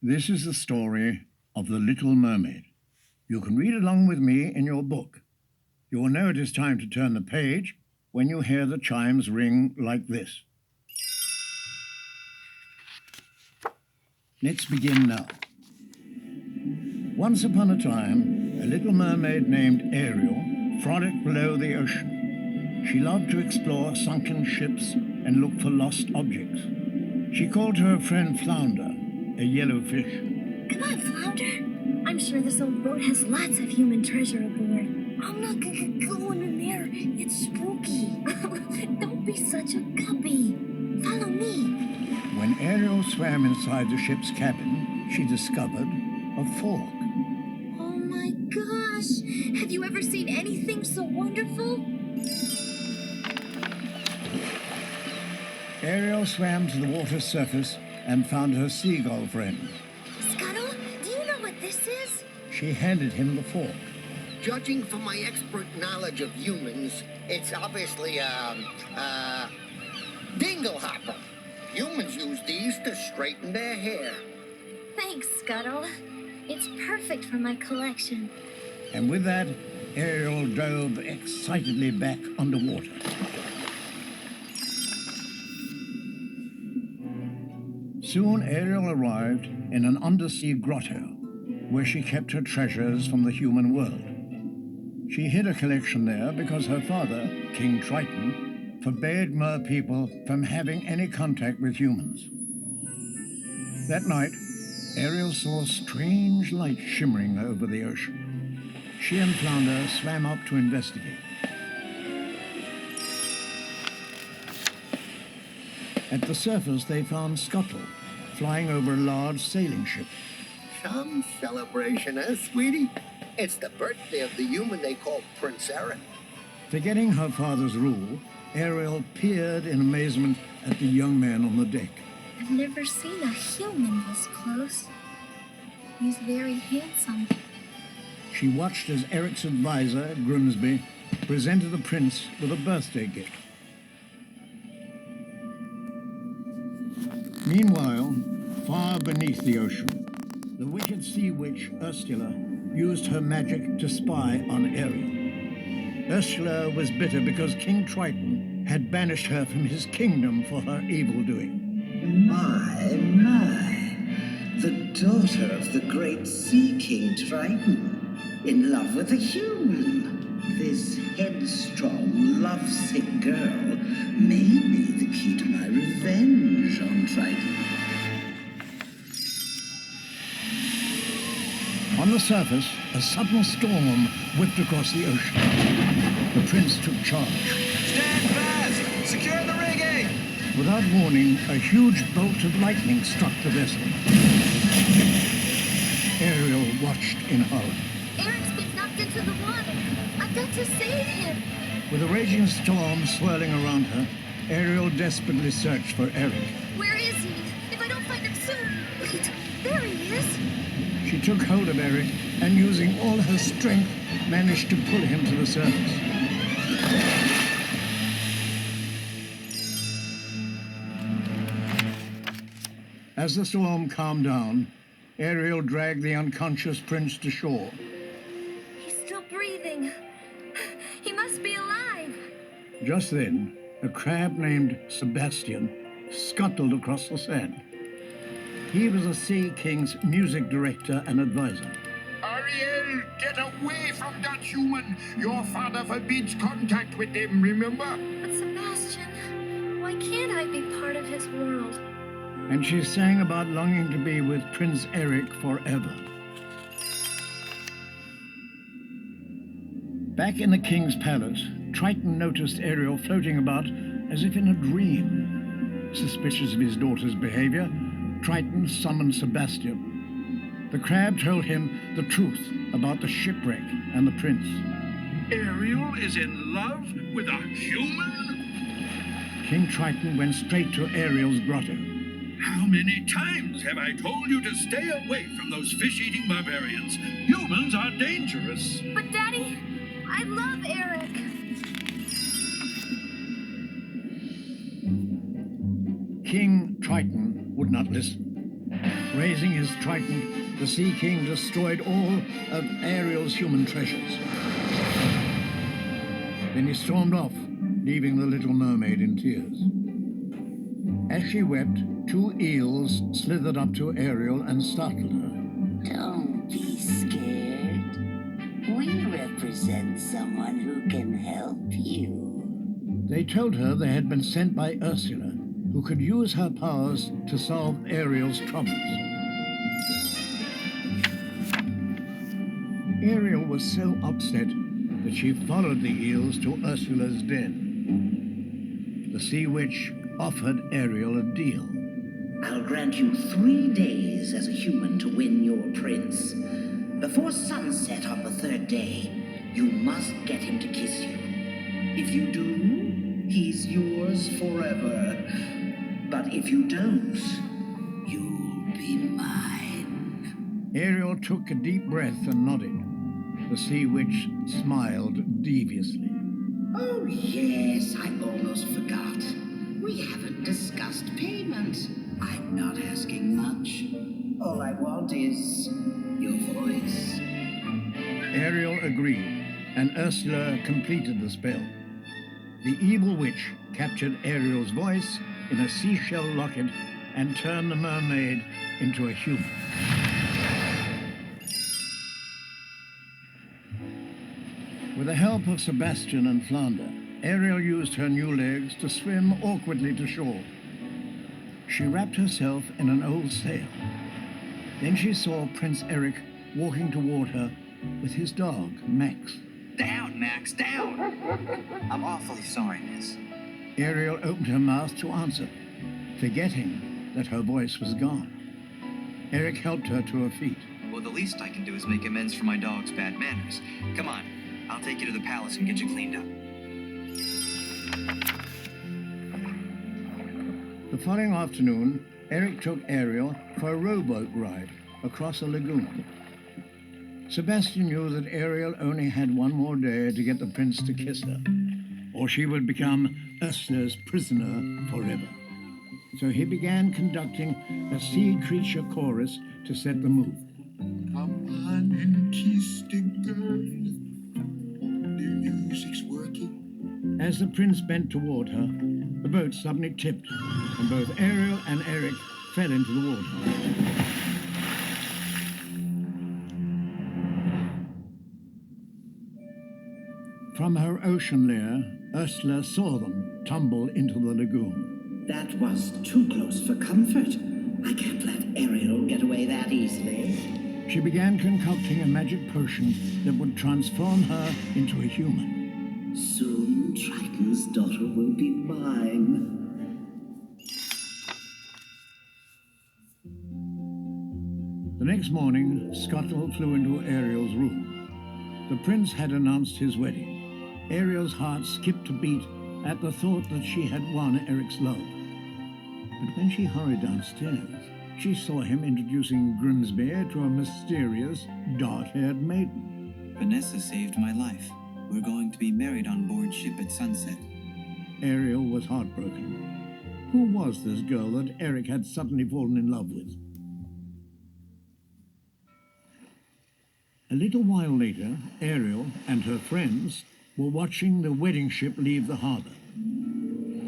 This is the story of the Little Mermaid. You can read along with me in your book. You will know it is time to turn the page when you hear the chimes ring like this. Let's begin now. Once upon a time, a little mermaid named Ariel frolicked below the ocean. She loved to explore sunken ships and look for lost objects. She called to her friend Flounder, a yellowfish. Come on, Flounder. I'm sure this old boat has lots of human treasure aboard. I'm not gonna go in there. It's spooky. Don't be such a guppy. Follow me. When Ariel swam inside the ship's cabin, she discovered a fork. Oh my gosh! Have you ever seen anything so wonderful? Ariel swam to the water's surface and found her seagull friend. Scuttle, do you know what this is? She handed him the fork. Judging from my expert knowledge of humans, it's obviously dingle hopper. Humans use these to straighten their hair. Thanks, Scuttle. It's perfect for my collection. And with that, Ariel dove excitedly back underwater. Soon Ariel arrived in an undersea grotto where she kept her treasures from the human world. She hid a collection there because her father, King Triton, forbade mer people from having any contact with humans. That night, Ariel saw a strange light shimmering over the ocean. She and Flounder swam up to investigate. At the surface, they found Scuttle flying over a large sailing ship. Some celebration, eh, sweetie? It's the birthday of the human they call Prince Eric. Forgetting her father's rule, Ariel peered in amazement at the young man on the deck. I've never seen a human this close. He's very handsome. She watched as Eric's advisor, Grimsby, presented the prince with a birthday gift. Meanwhile, far beneath the ocean, the wicked sea witch Ursula used her magic to spy on Ariel. Ursula was bitter because King Triton had banished her from his kingdom for her evil doing. My, the daughter of the great Sea King Triton, in love with a human. This headstrong, lovesick girl may be the key to my revenge on Triton. On the surface, a sudden storm whipped across the ocean. The prince took charge. Stand fast! Secure the rigging! Without warning, a huge bolt of lightning struck the vessel. Ariel watched in horror. Eric's been knocked into the water. I've got to save him. With a raging storm swirling around her, Ariel desperately searched for Eric. Where is he? If I don't find him soon... Wait, there he is. She took hold of Eric and, using all her strength, managed to pull him to the surface. As the storm calmed down, Ariel dragged the unconscious prince to shore. He's still breathing. He must be alive. Just then, a crab named Sebastian scuttled across the sand. He was the Sea King's music director and advisor. Ariel, get away from that human! Your father forbids contact with them, remember? But Sebastian, why can't I be part of his world? And she sang about longing to be with Prince Eric forever. Back in the king's palace, Triton noticed Ariel floating about as if in a dream. Suspicious of his daughter's behavior, Triton summoned Sebastian. The crab told him the truth about the shipwreck and the prince. Ariel is in love with a human? King Triton went straight to Ariel's grotto. How many times have I told you to stay away from those fish-eating barbarians? Humans are dangerous. But Daddy, I love Eric. King Triton would not listen. Raising his Triton, the Sea King destroyed all of Ariel's human treasures. Then he stormed off, leaving the little mermaid in tears. As she wept, two eels slithered up to Ariel and startled her. Don't be scared. We represent someone who can help you. They told her they had been sent by Ursula, who could use her powers to solve Ariel's troubles. Ariel was so upset that she followed the eels to Ursula's den. The Sea Witch offered Ariel a deal. I'll grant you 3 days as a human to win your prince. Before sunset on the 3rd day, you must get him to kiss you. If you do, he's yours forever. But if you don't, you'll be mine. Ariel took a deep breath and nodded. The Sea Witch smiled deviously. Oh, yes, I almost forgot. We haven't discussed payment. I'm not asking much. All I want is your voice. Ariel agreed, and Ursula completed the spell. The evil witch captured Ariel's voice in a seashell locket and turned the mermaid into a human. With the help of Sebastian and Flounder, Ariel used her new legs to swim awkwardly to shore. She wrapped herself in an old sail. Then she saw Prince Eric walking toward her with his dog, Max. Down, Max, down! I'm awfully sorry, miss. Ariel opened her mouth to answer, forgetting that her voice was gone. Eric helped her to her feet. Well, the least I can do is make amends for my dog's bad manners. Come on, I'll take you to the palace and get you cleaned up. The following afternoon, Eric took Ariel for a rowboat ride across a lagoon. Sebastian knew that Ariel only had 1 more day to get the prince to kiss her, or she would become Ursula's prisoner forever. So he began conducting a sea creature chorus to set the mood. Come on and kiss the girl. The music's working. As the prince bent toward her, the boat suddenly tipped, and both Ariel and Eric fell into the water. From her ocean lair, Ursula saw them tumble into the lagoon. That was too close for comfort. I can't let Ariel get away that easily. She began concocting a magic potion that would transform her into a human. Soon, Triton's daughter will be mine. The next morning, Scuttle flew into Ariel's room. The prince had announced his wedding. Ariel's heart skipped a beat at the thought that she had won Eric's love. But when she hurried downstairs, she saw him introducing Grimsby to a mysterious, dark-haired maiden. Vanessa saved my life. We're going to be married on board ship at sunset. Ariel was heartbroken. Who was this girl that Eric had suddenly fallen in love with? A little while later, Ariel and her friends were watching the wedding ship leave the harbor.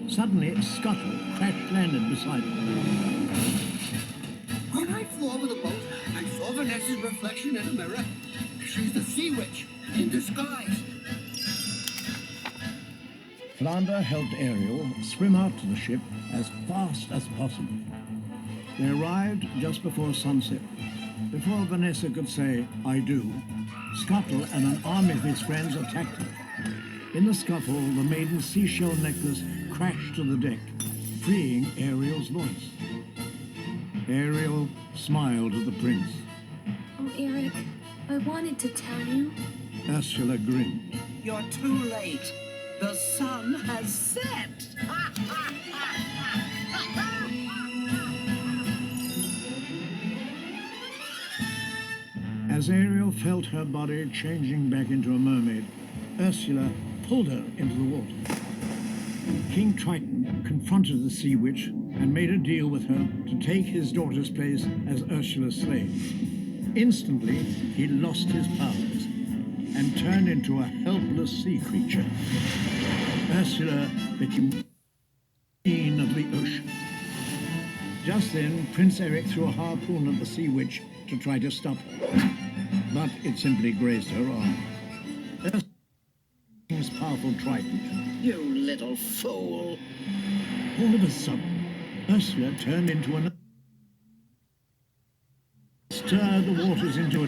Suddenly, Scuttle crash-landed beside them. When I flew over the boat, I saw Vanessa's reflection in a mirror. She's the Sea Witch, in disguise. Flounder helped Ariel swim out to the ship as fast as possible. They arrived just before sunset. Before Vanessa could say, "I do," Scuttle and an army of his friends attacked her. In the scuffle, the maiden's seashell necklace crashed to the deck, freeing Ariel's voice. Ariel smiled at the prince. Oh, Eric, I wanted to tell you. Ursula grinned. You're too late. The sun has set. As Ariel felt her body changing back into a mermaid, Ursula pulled her into the water. King Triton confronted the Sea Witch and made a deal with her to take his daughter's place as Ursula's slave. Instantly, he lost his powers and turned into a helpless sea creature. Ursula became queen of the ocean. Just then, Prince Eric threw a harpoon at the sea witch to try to stop her, but it simply grazed her arm. Ursula's powerful Triton. You little fool. All of a sudden, Ursula turned into an... stirred the waters into a...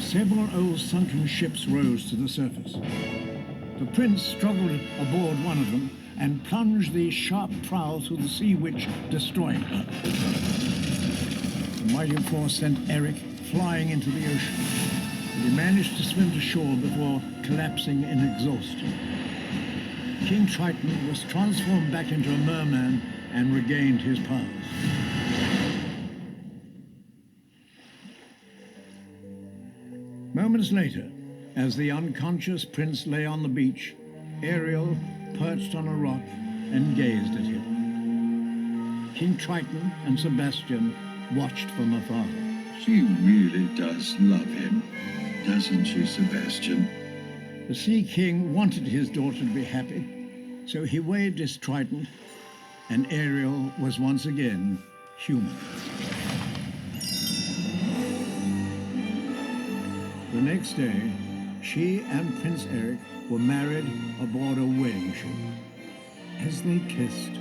Several old sunken ships rose to the surface. The prince struggled aboard one of them and plunged the sharp prow through the sea witch, destroying her. The mighty force sent Eric flying into the ocean, but he managed to swim to shore before collapsing in exhaustion. King Triton was transformed back into a merman and regained his powers. Moments later, as the unconscious prince lay on the beach, Ariel perched on a rock and gazed at him. King Triton and Sebastian watched from afar. She really does love him, doesn't she, Sebastian? The Sea King wanted his daughter to be happy, so he waved his trident, and Ariel was once again human. The next day, she and Prince Eric were married aboard a whaling ship. As they kissed,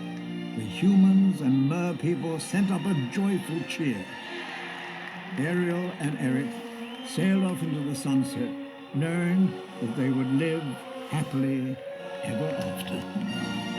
the humans and mer people sent up a joyful cheer. Ariel and Eric sailed off into the sunset, knowing that they would live happily ever after.